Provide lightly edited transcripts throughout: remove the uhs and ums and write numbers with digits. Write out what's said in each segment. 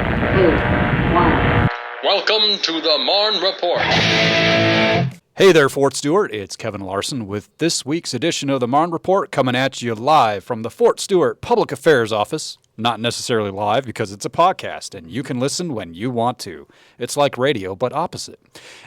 1. Welcome to the Marne Report. Hey there, Fort Stewart. It's Kevin Larson with this week's edition of the Marne Report, coming at you live from the Fort Stewart Public Affairs Office. Not necessarily live because it's a podcast and you can listen when you want to. It's like radio, but opposite.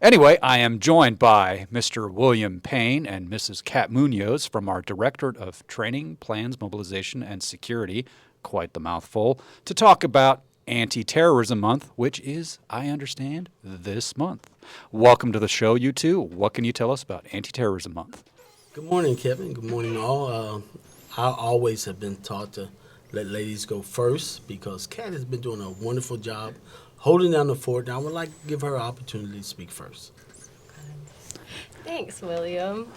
Anyway, I am joined by Mr. William Payne and Mrs. Kat Munoz from our Directorate of Training, Plans, Mobilization, and Security, quite the mouthful, to talk about Antiterrorism Month, which is, I understand, this month. Welcome to the show, you two. What can you tell us about Antiterrorism Month? Good morning, Kevin. Good morning, all. I always have been taught to let ladies go first because Kat has been doing a wonderful job holding down the fort, and I would like to give her an opportunity to speak first. Thanks, William.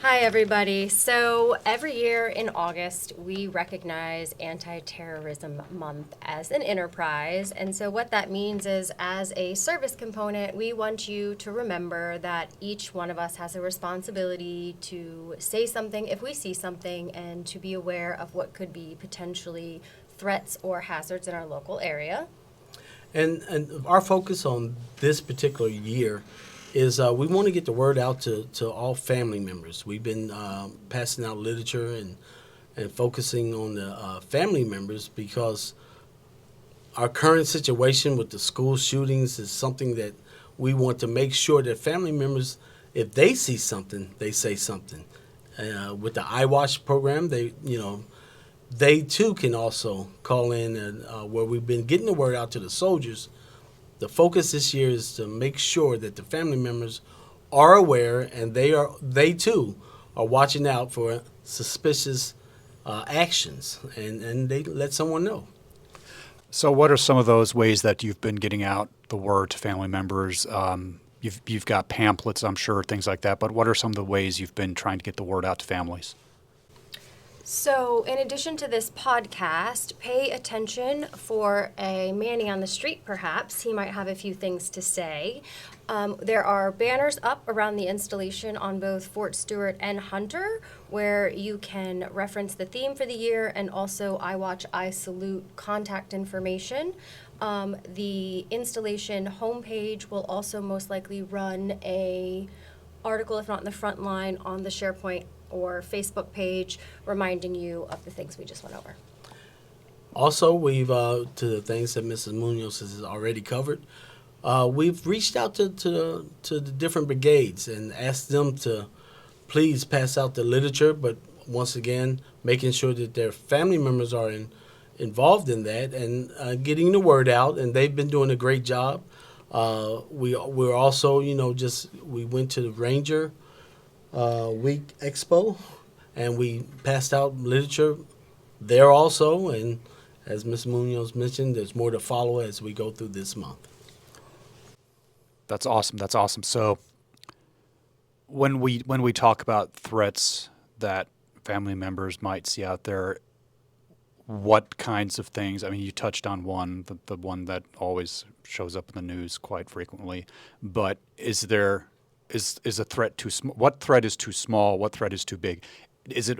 Hi, everybody. So every year in August, we recognize Anti-Terrorism Month as an enterprise. And so what that means is, as a service component, we want you to remember that each one of us has a responsibility to say something if we see something and to be aware of what could be potentially threats or hazards in our local area. And our focus on this particular year is we want to get the word out to all family members. We've been passing out literature and focusing on the family members because our current situation with the school shootings is something that we want to make sure that family members, if they see something, they say something. With the iWatch program, they too can also call in and where we've been getting the word out to the soldiers. The focus this year is to make sure that the family members are aware and they too are watching out for suspicious actions and they let someone know. So what are some of those ways that you've been getting out the word to family members? You've got pamphlets, I'm sure, things like that, but what are some of the ways you've been trying to get the word out to families? So in addition to this podcast, pay attention for a Manny on the street, perhaps. He might have a few things to say. There are banners up around the installation on both Fort Stewart and Hunter where you can reference the theme for the year and also I Watch, I Salute contact information. The installation homepage will also most likely run a article, if not in the front line, on the SharePoint or Facebook page reminding you of the things we just went over. Also, we've, to the things that Mrs. Munoz has already covered, we've reached out to the different brigades and asked them to please pass out the literature, but once again, making sure that their family members are involved in that and getting the word out, and they've been doing a great job. We're also, we went to the Ranger Week Expo, and we passed out literature there also. And as Ms. Munoz mentioned, there's more to follow as we go through this month. That's awesome. That's awesome. So when we talk about threats that family members might see out there, what kinds of things? I mean, you touched on one, the one that always shows up in the news quite frequently. But is a threat too small? What threat is too small? What threat is too big? Is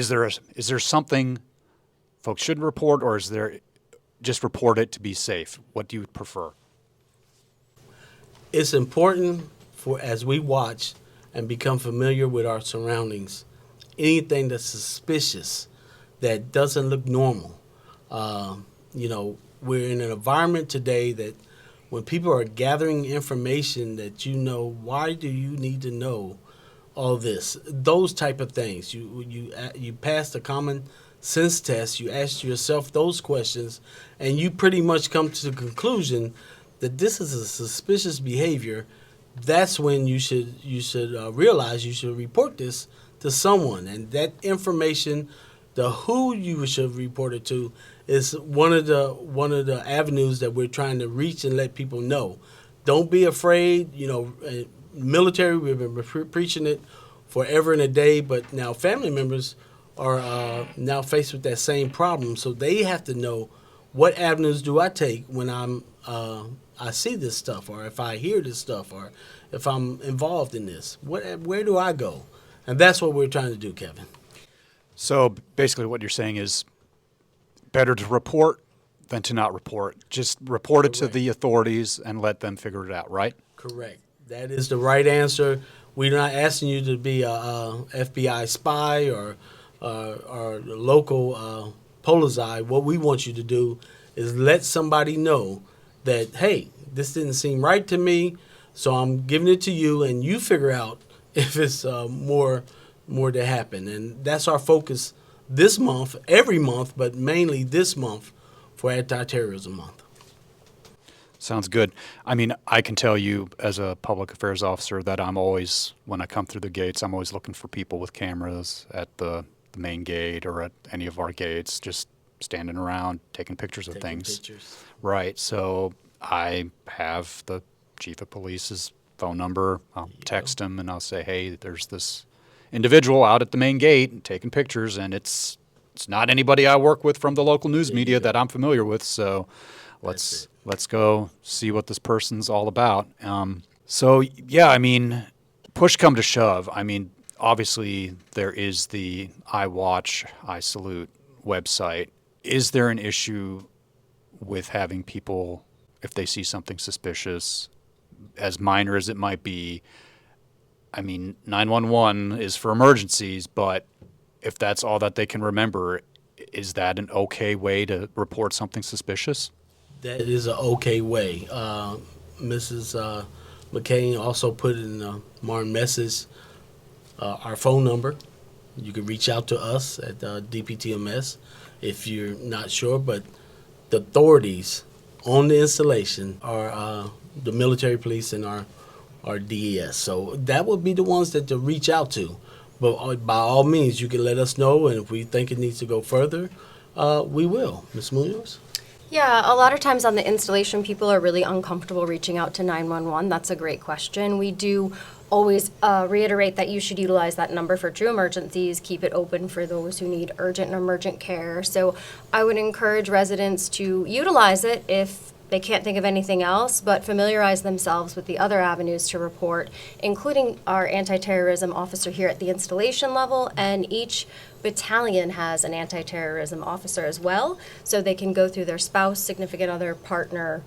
there something folks shouldn't report, or is there just report it to be safe? What do you prefer? It's important for as we watch and become familiar with our surroundings, anything that's suspicious, that doesn't look normal. We're in an environment today that when people are gathering information that why do you need to know all this? Those type of things. You pass the common sense test, you ask yourself those questions, and you pretty much come to the conclusion that this is a suspicious behavior. That's when you should realize you should report this to someone, and that information, the who you should report it to, is one of the avenues that we're trying to reach and let people know. Don't be afraid. Military, we've been preaching it forever and a day, but now family members are now faced with that same problem, so they have to know what avenues do I take when I see this stuff, or if I hear this stuff, or if I'm involved in this. Where do I go? And that's what we're trying to do, Kevin. So basically what you're saying is better to report than to not report. Just report it to the authorities and let them figure it out, right? Correct. That is the right answer. We're not asking you to be a FBI spy or local Polizei. What we want you to do is let somebody know that, hey, this didn't seem right to me, so I'm giving it to you, and you figure out if it's more to happen. And that's our focus this month, every month, but mainly this month for Antiterrorism Month. Sounds good. I mean, I can tell you as a public affairs officer that I'm always, when I come through the gates, I'm always looking for people with cameras at the main gate or at any of our gates, just standing around taking pictures of things. Right. So I have the chief of police's phone number. I'll text him and I'll say, hey, there's this individual out at the main gate taking pictures, and it's not anybody I work with from the local news media that I'm familiar with. So let's go see what this person's all about. So yeah, I mean, push come to shove. I mean, obviously there is the I Watch, I Salute website. Is there an issue with having people, if they see something suspicious, as minor as it might be? I mean, 911 is for emergencies, but if that's all that they can remember, is that an okay way to report something suspicious? That is an okay way. Mrs. McCain also put in the Marne message our phone number. You can reach out to us at DPTMS if you're not sure, but the authorities on the installation are the military police and our DES. So that would be the ones that to reach out to. But by all means, you can let us know, and if we think it needs to go further, we will. Ms. Munoz? Yeah, a lot of times on the installation, people are really uncomfortable reaching out to 911. That's a great question. We do always reiterate that you should utilize that number for true emergencies, keep it open for those who need urgent and emergent care. So I would encourage residents to utilize it if they can't think of anything else, but familiarize themselves with the other avenues to report, including our anti-terrorism officer here at the installation level, and each battalion has an anti-terrorism officer as well, so they can go through their spouse, significant other, partner,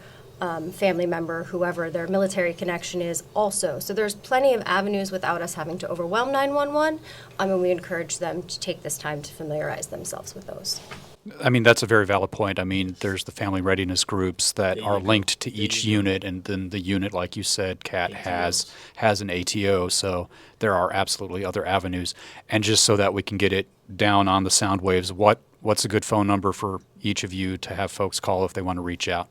family member, whoever their military connection is also. So there's plenty of avenues without us having to overwhelm 911, and we encourage them to take this time to familiarize themselves with those. I mean, that's a very valid point. I mean, there's the family readiness groups that are linked to each unit, and then the unit, like you said, Kat, has an ATO, so there are absolutely other avenues. And just so that we can get it down on the sound waves, what's a good phone number for each of you to have folks call if they want to reach out?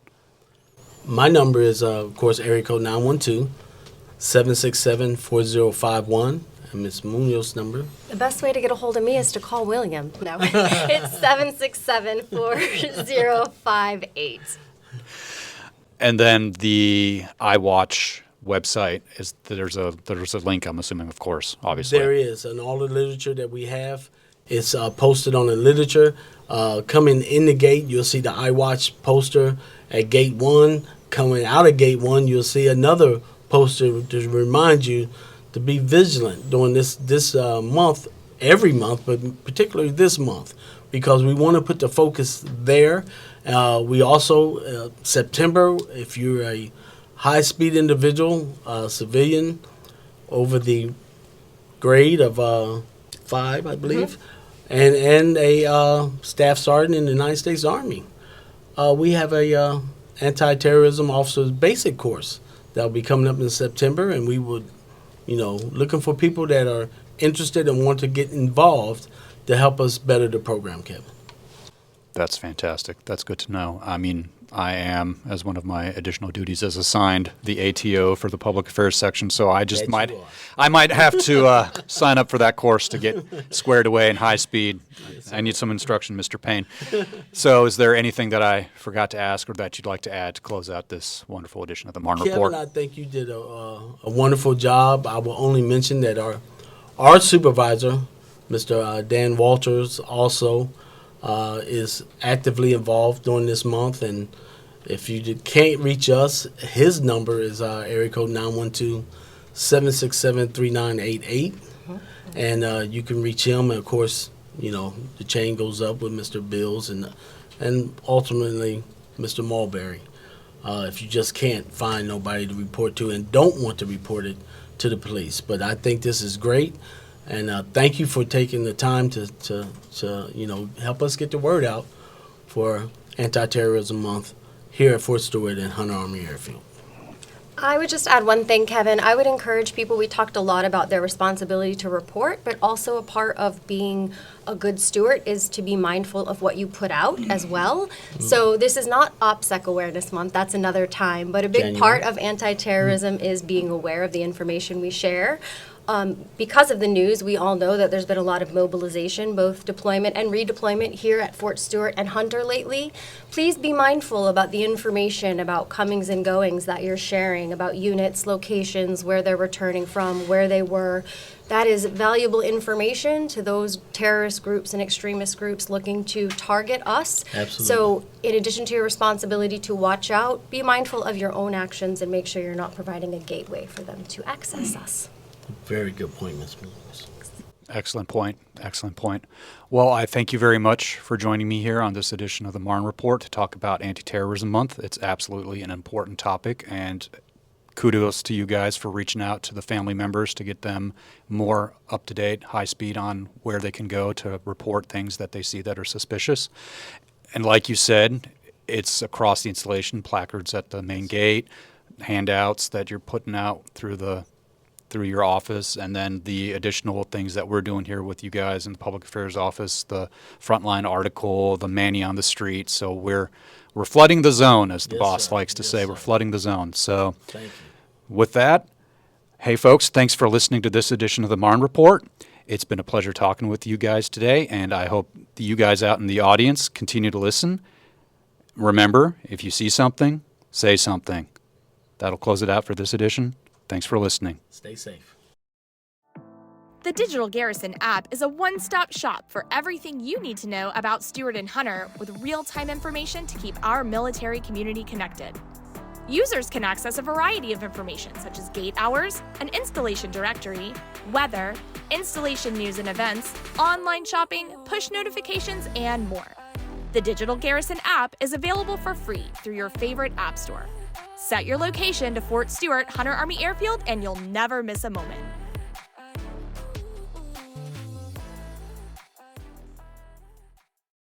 My number is, of course, area code 912-767-4051. And Ms. Munoz's number? The best way to get a hold of me is to call William. No, it's 767-4058. And then the iWatch website, there's a link, I'm assuming, of course, obviously. There is, and all the literature that we have is posted on the literature. Coming in the gate, you'll see the iWatch poster at Gate 1. Coming out of Gate 1, you'll see another poster to remind you to be vigilant during this month, every month, but particularly this month, because we want to put the focus there. We also, September, if you're a high-speed individual, civilian, over the grade of 5, I believe, and a staff sergeant in the United States Army, we have a anti-terrorism officer's basic course that will be coming up in September, and we would looking for people that are interested and want to get involved to help us better the program, Kevin. That's fantastic. That's good to know. I mean, I am, as one of my additional duties, as assigned the ATO for the public affairs section, so I might have to sign up for that course to get squared away in high speed. I need some instruction, Mr. Payne. So is there anything that I forgot to ask or that you'd like to add to close out this wonderful edition of the Marne Report? Kevin, I think you did a wonderful job. I will only mention that our supervisor, Mr. Dan Walters, also is actively involved during this month, and if you can't reach us, his number is area code 912-767-3988, and you can reach him. And of course, the chain goes up with Mr. Bills, and ultimately Mr. Mulberry. If you just can't find nobody to report to and don't want to report it to the police. But I think this is great, and thank you for taking the time to help us get the word out for Antiterrorism Month here at Fort Stewart and Hunter Army Airfield. I would just add one thing, Kevin. I would encourage people, we talked a lot about their responsibility to report, but also a part of being a good steward is to be mindful of what you put out as well. So this is not OPSEC Awareness Month, that's another time, but a big part of anti-terrorism is being aware of the information we share. Because of the news, we all know that there's been a lot of mobilization, both deployment and redeployment here at Fort Stewart and Hunter lately. Please be mindful about the information about comings and goings that you're sharing, about units, locations, where they're returning from, where they were. That is valuable information to those terrorist groups and extremist groups looking to target us. Absolutely. So in addition to your responsibility to watch out, be mindful of your own actions and make sure you're not providing a gateway for them to access us. Very good point, Ms. Williams. Excellent point. Excellent point. Well, I thank you very much for joining me here on this edition of the Marne Report to talk about Anti-Terrorism Month. It's absolutely an important topic, and kudos to you guys for reaching out to the family members to get them more up-to-date, high-speed on where they can go to report things that they see that are suspicious. And like you said, it's across the installation, placards at the main gate, handouts that you're putting out through your office, and then the additional things that we're doing here with you guys in the Public Affairs Office, the Frontline article, the Manny on the Street. So we're flooding the zone, as the boss likes to say. We're flooding the zone. So Thank you. with that, hey folks, thanks for listening to this edition of the Marne Report. It's been a pleasure talking with you guys today, and I hope that you guys out in the audience continue to listen. Remember, if you see something, say something. That'll close it out for this edition. Thanks for listening. Stay safe. The Digital Garrison app is a one-stop shop for everything you need to know about Stewart and Hunter, with real-time information to keep our military community connected. Users can access a variety of information such as gate hours, an installation directory, weather, installation news and events, online shopping, push notifications, and more. The Digital Garrison app is available for free through your favorite app store. Set your location to Fort Stewart, Hunter Army Airfield, and you'll never miss a moment.